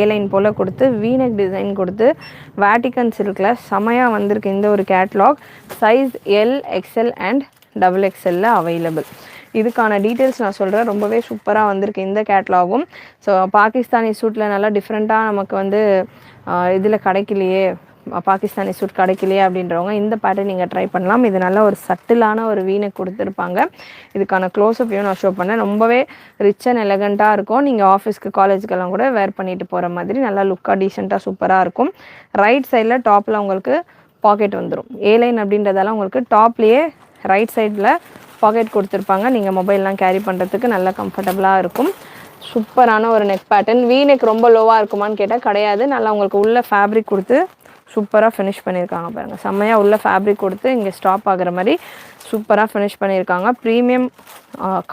Airline போல் கொடுத்து வீனக் design கொடுத்து Vatican சில்கில் செமையாக வந்திருக்கு இந்த ஒரு catalogue. Size L, XL and XXL available. இதுக்கான டீட்டெயில்ஸ் நான் சொல்கிறேன். ரொம்பவே சூப்பராக வந்திருக்கு இந்த கேட்லாகும். ஸோ பாகிஸ்தானி சூட்டில் நல்லா டிஃப்ரெண்ட்டாக நமக்கு வந்து இதில் கிடைக்கலையே, பாகிஸ்தானி சூட் கிடைக்கலையே அப்படின்றவங்க இந்த பேட்டர்ன் நீங்கள் ட்ரை பண்ணலாம். இது நல்ல ஒரு சட்டிலான ஒரு வீனக் கொடுத்துருப்பாங்க. இதுக்கான க்ளோஸ்அப்பையும் நான் ஷோ பண்ணேன். ரொம்பவே ரிச் அண்ட் எலகண்ட்டாக இருக்கும். நீங்கள் ஆஃபீஸ்க்கு காலேஜுக்கெல்லாம் கூட வேர் பண்ணிட்டு போகிற மாதிரி நல்லா லுக்காக டீசெண்டாக சூப்பராக இருக்கும். ரைட் சைடில் டாப்பில் உங்களுக்கு பாக்கெட் வந்துடும். ஏலைன் அப்படின்றதால உங்களுக்கு டாப்லேயே ரைட் சைடில் பாக்கெட் கொடுத்துருப்பாங்க. நீங்கள் மொபைல்லாம் கேரி பண்ணுறதுக்கு நல்லா கம்ஃபர்டபுளாக இருக்கும். சூப்பரான ஒரு நெக் பேட்டர்ன். வீனெக் ரொம்ப லோவாக இருக்குமான்னு கேட்டால் கிடையாது. நல்லா உங்களுக்கு உள்ள ஃபேப்ரிக் கொடுத்து சூப்பராக ஃபினிஷ் பண்ணியிருக்காங்க பாருங்கள். செம்மையாக உள்ள ஃபேப்ரிக் கொடுத்து இங்கே ஸ்டாப் ஆகிற மாதிரி சூப்பராக ஃபினிஷ் பண்ணியிருக்காங்க. Premium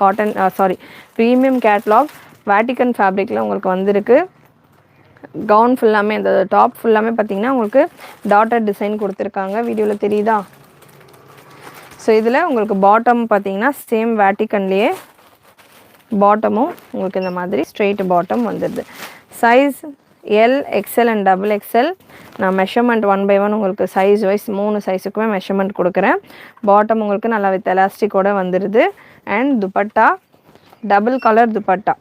cotton premium catalogue Vatican ஃபேப்ரிக்கில் உங்களுக்கு வந்திருக்கு. கவுன் ஃபுல்லாமே இந்த டாப் ஃபுல்லாமே பார்த்திங்கன்னா உங்களுக்கு டாட்டர் டிசைன் கொடுத்துருக்காங்க. வீடியோவில் தெரியுதா? ஸோ இதில் உங்களுக்கு பாட்டம் பார்த்திங்கன்னா சேம் வேட்டிக்கன்லேயே பாட்டமும் உங்களுக்கு இந்த மாதிரி ஸ்ட்ரெயிட் பாட்டம் வந்துடுது. Size L, XL and XXL. நான் மெஷர்மெண்ட் 1 by 1 உங்களுக்கு சைஸ் வைஸ் 3 சைஸுக்குமே மெஷர்மெண்ட் கொடுக்குறேன். பாட்டம் உங்களுக்கு நல்லா வித் எலாஸ்டிக்கோடு வந்துடுது. And dupatta double colour dupatta.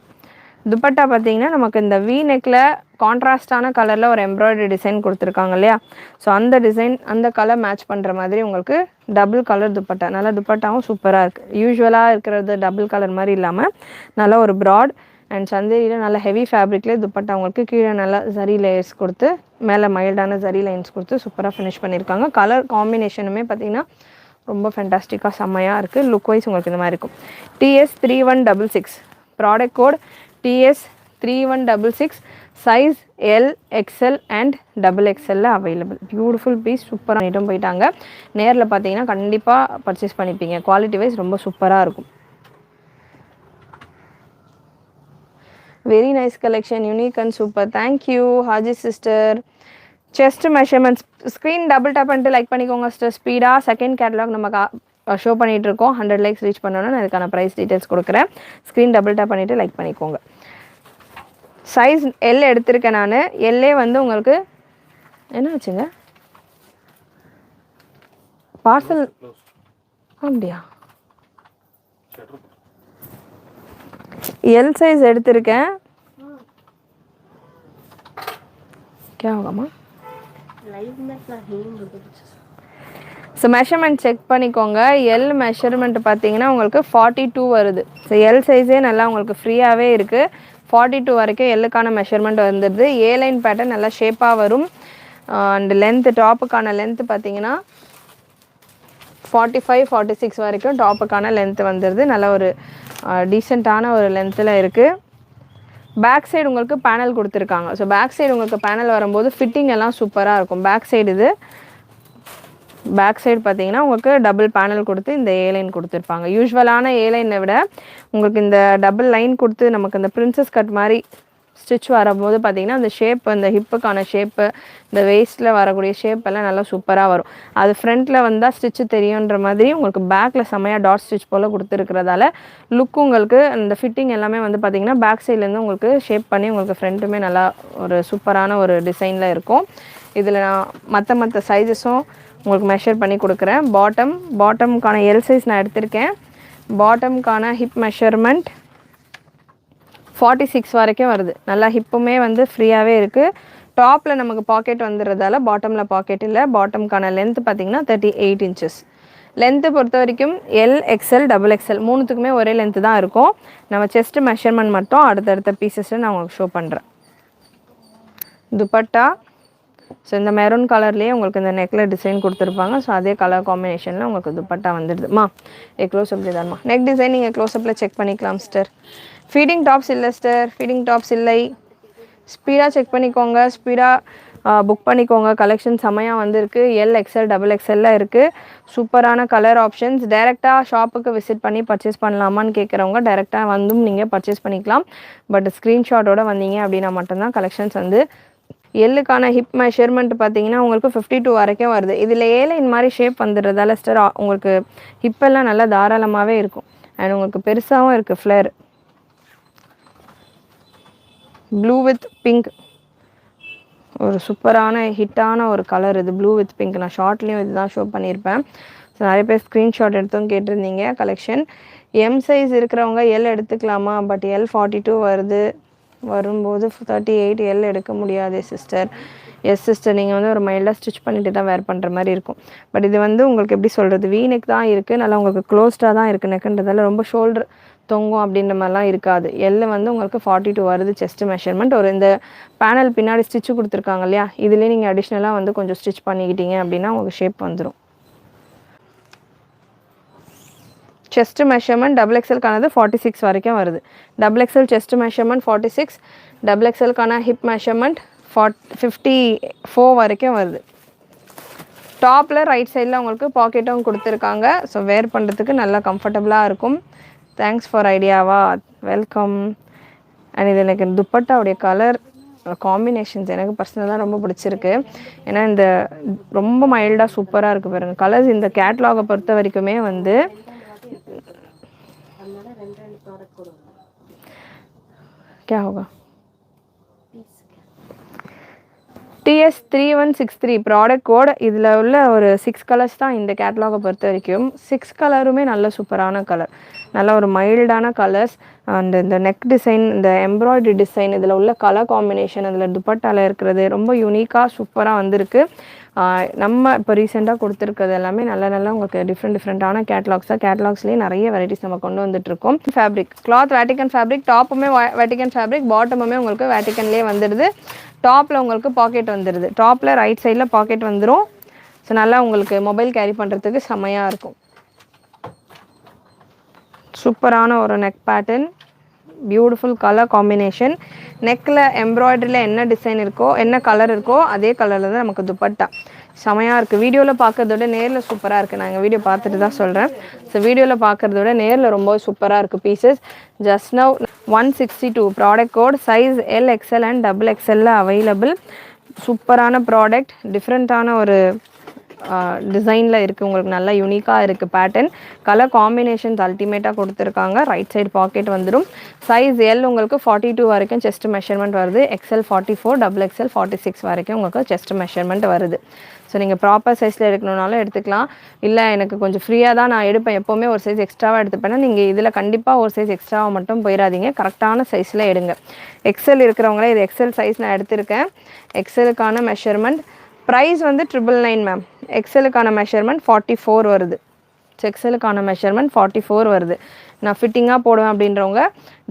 Dupatta பார்த்திங்கன்னா நமக்கு இந்த வி நெக்கில் கான்ட்ராஸ்டான கலரில் ஒரு எம்ப்ராய்டரி டிசைன் கொடுத்துருக்காங்க இல்லையா? ஸோ அந்த டிசைன் அந்த கலர் மேட்ச் பண்ணுற மாதிரி உங்களுக்கு டபுள் கலர் துப்பட்டா. நல்லா துப்பட்டாவும் சூப்பராக இருக்குது. யூஸ்வலாக இருக்கிறது டபுள் கலர் மாதிரி இல்லாமல் நல்லா ஒரு ப்ராட் அண்ட் சந்தேரியில் நல்ல ஹெவி ஃபேப்ரிக்லேயே துப்பட்டா உங்களுக்கு கீழே நல்லா ஜரி லேயர்ஸ் கொடுத்து மேலே மைல்டான ஜரி லைன்ஸ் கொடுத்து சூப்பராக ஃபினிஷ் பண்ணியிருக்காங்க. கலர் காம்பினேஷனுமே பார்த்திங்கன்னா ரொம்ப ஃபென்டாஸ்டிக்காக செம்மையாக இருக்குது. லுக் வைஸ் உங்களுக்கு இந்த மாதிரி இருக்கும். TS3166 product code TS3166. Size L, XL and XXL available. Beautiful piece. சூப்பராக பண்ணிட்டும் போயிட்டாங்க. நேரில் பார்த்தீங்கன்னா கண்டிப்பாக பர்ச்சேஸ் பண்ணிப்பீங்க. குவாலிட்டி வைஸ் ரொம்ப சூப்பராக இருக்கும். Very nice collection, unique and super. Thank you Haji sister. Chest measurements screen double tape பண்ணிட்டு லைக் பண்ணிக்கோங்க சிஸ்டர். ஸ்பீடாக செகண்ட் கேட்டலாக் நம்ம ஷோ பண்ணிகிட்டு இருக்கோம். 100 likes ரீச் பண்ணோன்னா நான் அதுக்கான ப்ரைஸ் டீட்டெயில்ஸ் கொடுக்குறேன். ஸ்க்ரீன் டபுள் டேப் பண்ணிவிட்டு லைக் பண்ணிக்கோங்க. சைஸ் எல் எடுத்திருக்கேன் நான். எல்லே வந்து உங்களுக்கு என்ன ஆச்சுங்க பார்சல் அப்படியா? எல் சைஸ் எடுத்திருக்கேன். ஸோ மெஷர்மெண்ட் செக் பண்ணிக்கோங்க. எல் மெஷர்மெண்ட் பார்த்தீங்கன்னா உங்களுக்கு 42 வருது. ஸோ எல் சைஸே நல்லா உங்களுக்கு ஃப்ரீயாகவே இருக்குது. 42 வரைக்கும் எல்லுக்கான மெஷர்மெண்ட் வந்துடுது. ஏலைன் பேட்டர்ன் நல்லா ஷேப்பாக வரும். அண்ட் லென்த்து டாப்புக்கான லென்த்து பார்த்தீங்கன்னா 45, 46 வரைக்கும் டாப்புக்கான லென்த்து வந்துடுது. நல்ல ஒரு டீசெண்டான ஒரு லென்த்தில் இருக்குது. பேக் சைடு உங்களுக்கு பேனல் கொடுத்துருக்காங்க. ஸோ பேக் சைடு உங்களுக்கு பேனல் வரும்போது ஃபிட்டிங் எல்லாம் சூப்பராக இருக்கும். பேக் சைடு இது பேக் சைடு பார்த்தீங்கன்னா உங்களுக்கு டபுள் பேனல் கொடுத்து இந்த ஏலைன் கொடுத்துருப்பாங்க. யூஸ்வலான ஏலைனை விட உங்களுக்கு இந்த டபுள் லைன் கொடுத்து நமக்கு இந்த பிரின்சஸ் கட் மாதிரி ஸ்டிச் வரும்போது பார்த்திங்கன்னா அந்த ஷேப், அந்த ஹிப்புக்கான ஷேப்பு, இந்த வேஸ்ட்டில் வரக்கூடிய ஷேப் எல்லாம் நல்லா சூப்பராக வரும். அது ஃப்ரண்ட்டில் வந்தால் ஸ்டிச்சு தெரியுன்ற மாதிரி உங்களுக்கு பேக்கில் செம்மையாக டாட் ஸ்டிச் போல் கொடுத்துருக்கிறதால லுக் உங்களுக்கு இந்த ஃபிட்டிங் எல்லாமே வந்து பார்த்திங்கன்னா பேக் சைட்லேருந்து உங்களுக்கு ஷேப் பண்ணி உங்களுக்கு ஃப்ரண்ட்டுமே நல்லா ஒரு சூப்பரான ஒரு டிசைனில் இருக்கும். இதில் நான் மற்ற சைஸஸும் உங்களுக்கு மெஷர் பண்ணி கொடுக்குறேன். பாட்டமுக்கான எல் சைஸ் நான் எடுத்திருக்கேன். பாட்டமுக்கான ஹிப் மெஷர்மெண்ட் 46 வரைக்கும் வருது. நல்லா ஹிப்புமே வந்து ஃப்ரீயாகவே இருக்குது. டாப்பில் நமக்கு பாக்கெட் வந்துடுறதால பாட்டமில் பாக்கெட் இல்லை. பாட்டமுக்கான லென்த்து பார்த்திங்கன்னா 38 inches. லென்த்து பொறுத்த வரைக்கும் எல், எக்ஸ்எல், XXL மூணுத்துக்குமே ஒரே லென்த்து தான் இருக்கும். நம்ம செஸ்ட் மெஷர்மெண்ட் மட்டும் அடுத்தடுத்த பீசஸை நான் உங்களுக்கு ஷோ பண்ணுறேன். துப்பட்டா ஸோ இந்த மெரூன் கலர்லேயே உங்களுக்கு இந்த நெக்கில் டிசைன் கொடுத்துருப்பாங்க. ஸோ அதே கலர் காம்பினேஷனில் உங்களுக்கு துப்பட்டா வந்துடுதுமா. க்ளோஸ்அப் தான்மா. நெக் டிசைன் நீங்கள் க்ளோஸ்அப்பில் செக் பண்ணிக்கலாம் சிஸ்டர். ஃபீடிங் டாப்ஸ் இல்லை சிஸ்டர், ஃபீடிங் டாப்ஸ் இல்லை. ஸ்பீடாக செக் பண்ணிக்கோங்க, ஸ்பீடாக புக் பண்ணிக்கோங்க. கலெக்ஷன் செம்மையாக வந்திருக்கு. எல், எக்ஸ்எல், XXL இருக்குது. சூப்பரான கலர் ஆப்ஷன்ஸ். டைரெக்டாக ஷாப்புக்கு விசிட் பண்ணி பர்ச்சேஸ் பண்ணலாமான்னு கேட்குறவங்க டைரெக்டாக வந்தும் நீங்கள் பர்ச்சேஸ் பண்ணிக்கலாம். பட் ஸ்க்ரீன்ஷாட்டோடு வந்தீங்க அப்படின்னா மட்டும்தான் கலெக்ஷன்ஸ் வந்து. எல்லுக்கான ஹிப் மெஷர்மெண்ட் பார்த்தீங்கன்னா உங்களுக்கு 52 வரைக்கும் வருது. இதில் ஏலைன் மாதிரி ஷேப் வந்துடுறதால சிஸ்டர் உங்களுக்கு ஹிப்பெல்லாம் நல்லா தாராளமாகவே இருக்கும். அண்ட் உங்களுக்கு பெருசாகவும் இருக்குது ஃப்ளேர். ப்ளூ வித் பிங்க் ஒரு சூப்பரான ஹிட்டான ஒரு கலர் இது, ப்ளூ வித் பிங்க். நான் ஷார்ட்லேயும் இதுதான் ஷோ பண்ணியிருப்பேன். ஸோ நிறைய பேர் ஸ்க்ரீன்ஷாட் எடுத்தும் கேட்டிருந்தீங்க. கலெக்ஷன் எம் சைஸ் இருக்கிறவங்க எல் எடுத்துக்கலாமா, பட் எல் 42 வரும்போது 38 எல் எடுக்க முடியாது சிஸ்டர். எஸ் சிஸ்டர், நீங்கள் வந்து ஒரு மைல்டாக ஸ்டிச் பண்ணிட்டு தான் வேர் பண்ணுற மாதிரி இருக்கும். பட் இது வந்து உங்களுக்கு எப்படி சொல்கிறது, வீனெக் தான் இருக்குது, நல்லா உங்களுக்கு க்ளோஸ்டாக தான் இருக்குது நெக்குன்றதால ரொம்ப ஷோல்டர் தொங்கும் அப்படின்ற மாதிரிலாம் இருக்காது. எல் வந்து உங்களுக்கு 42 வருது செஸ்ட் மெஷர்மெண்ட். ஒரு இந்த பேனல் பின்னாடி ஸ்டிச்சு கொடுத்துருக்காங்க இல்லையா, இதுலேயே நீங்கள் அடிஷ்னலாக வந்து கொஞ்சம் ஸ்டிச் பண்ணிக்கிட்டீங்க அப்படின்னா உங்களுக்கு ஷேப் வந்துடும். செஸ்ட் மெஷர்மெண்ட் டபுள் எக்ஸலுக்கானது 46 வரைக்கும் வருது. Double X L chest measurement 46, double எக்ஸலுக்கான ஹிப் மெஷர்மெண்ட் 54 வரைக்கும் வருது. டாப்பில் ரைட் சைடில் உங்களுக்கு பாக்கெட்டும் கொடுத்துருக்காங்க. ஸோ வேர் பண்ணுறதுக்கு நல்லா கம்ஃபர்டபுளாக இருக்கும். தேங்க்ஸ் ஃபார் ஐடியாவா, வெல்கம். அண்ட் இது எனக்கு துப்பட்டாவுடைய கலர் காம்பினேஷன்ஸ் எனக்கு பர்சனலாக ரொம்ப பிடிச்சிருக்கு. ஏன்னா இந்த ரொம்ப மைல்டாக சூப்பராக இருக்குது பாருங்கள் கலர்ஸ். இந்த கேட்லாகை பொறுத்த வரைக்குமே வந்து क्या होगा TS3163 ப்ராடக்ட் கோட். இதில் உள்ள ஒரு 6 கலர்ஸ் தான் இந்த கேட்லாகை பொறுத்த வரைக்கும். 6 கலருமே நல்ல சூப்பரான கலர், நல்ல ஒரு மைல்டான கலர்ஸ். அண்ட் இந்த நெக் டிசைன், இந்த எம்ப்ராய்டரி டிசைன், இதில் உள்ள கலர் காம்பினேஷன், அதில் துப்பட்டாவில் இருக்கிறது ரொம்ப யூனிக்காக சூப்பராக வந்திருக்கு. நம்ம இப்போ ரீசெண்டாக கொடுத்துருக்கிறது எல்லாமே நல்ல உங்களுக்கு டிஃப்ரெண்ட்டான கேட்லாக்ஸாக, கேட்லாக்ஸ்லேயே நிறைய வெரைட்டிஸ் நம்ம கொண்டு வந்துட்டுருக்கோம். ஃபேப்ரிக் கிளாத் வேட்டிகன் ஃபேப்ரிக், டாப்புமே வேட்டிகன் ஃபேப்ரிக், பாட்டமுமே உங்களுக்கு வேட்டிகன்லேயே வந்துடுது. டாப்பில் உங்களுக்கு பாக்கெட் வந்துடுது, டாப்பில் ரைட் சைடில் பாக்கெட் வந்துடும். ஸோ நல்லா உங்களுக்கு மொபைல் கேரி பண்ணுறதுக்கு செம்மையாக இருக்கும். சூப்பரான ஒரு neck pattern, beautiful colour combination. நெக்கில் எம்ப்ராய்டரியில் என்ன டிசைன் இருக்கோ, என்ன கலர் இருக்கோ அதே கலரில் தான் நமக்கு துப்பட்டா. செமையாக இருக்குது. வீடியோவில் பார்க்கறத விட நேரில் சூப்பராக இருக்குது. நான் எங்கள் வீடியோ பார்த்துட்டு தான் சொல்கிறேன். ஸோ வீடியோவில் பார்க்குறத விட நேரில் ரொம்ப சூப்பராக இருக்குது pieces. Just now 162 product code, size L XL and double எக்ஸ்எல்ல அவைலபிள். சூப்பரான ப்ராடக்ட், டிஃப்ரெண்ட்டான ஒரு டிசைனில் இருக்குது, உங்களுக்கு நல்லா யூனிக்காக இருக்குது பேட்டர்ன். கலர் காம்பினேஷன்ஸ் அல்டிமேட்டாக கொடுத்துருக்காங்க. ரைட் சைடு பாக்கெட் வந்துடும். சைஸ் எல் உங்களுக்கு 42 வரைக்கும் செஸ்ட் மெஷர்மெண்ட் வருது, எக்ஸ்எல் 44, டபுள் எக்ஸ்எல் 46 வரைக்கும் உங்களுக்கு செஸ்ட் மெஷர்மெண்ட் வருது. ஸோ நீங்கள் ப்ராப்பர் சைஸில் எடுக்கணுன்னாலும் எடுத்துக்கலாம். இல்லை எனக்கு கொஞ்சம் ஃப்ரீயாக தான் நான் எடுப்பேன், எப்போவுமே ஒரு சைஸ் எக்ஸ்ட்ராவாக எடுத்துப்பேன்னா நீங்கள் இதில் கண்டிப்பாக ஒரு சைஸ் எக்ஸ்ட்ராவாக மட்டும் போயிடாதீங்க, கரெக்டான சைஸில் எடுங்க. எக்ஸ்எல் இருக்கிறவங்களே, இது எக்ஸ்எல் சைஸ் நான் எடுத்திருக்கேன். எக்ஸ்எலுக்கான மெஷர்மெண்ட் ப்ரைஸ் வந்து 999 மேம். எக்ஸ்எலுக்கான மெஷர்மெண்ட் 44 வருது. ஸோ எக்ஸ்எலுக்கான மெஷர்மெண்ட் 44 வருது. நான் ஃபிட்டிங்காக போடுவேன் அப்படின்றவங்க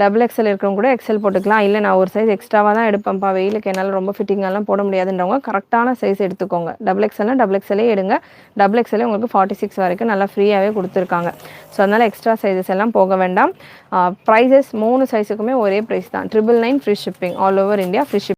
டபுள் எக்ஸ்எல் இருக்கிறவங்க கூட எக்ஸ்எல் போட்டுக்கலாம். இல்லை நான் ஒரு சைஸ் எக்ஸ்ட்ராவாக தான் எடுப்பேன்ப்பா, வெயிலுக்கு என்னால் ரொம்ப ஃபிட்டிங்காலாம் போட முடியாதுன்றவங்க கரெக்டான சைஸ் எடுத்துக்கோங்க. டபுள் எக்ஸ்எல்னா டபுள் எக்ஸ்எல்லே எடுங்க. டபுள் எக்ஸ்எல்லே உங்களுக்கு 46 வரைக்கும் நல்லா ஃப்ரீயாகவே கொடுத்துருக்காங்க. ஸோ அதனால் எக்ஸ்ட்ரா சைஸஸ் எல்லாம் போக வேண்டாம். ப்ரைஸஸ் 3 சைஸுக்குமே ஒரே ப்ரைஸ் தான், 999 free shipping, all over India free shipping.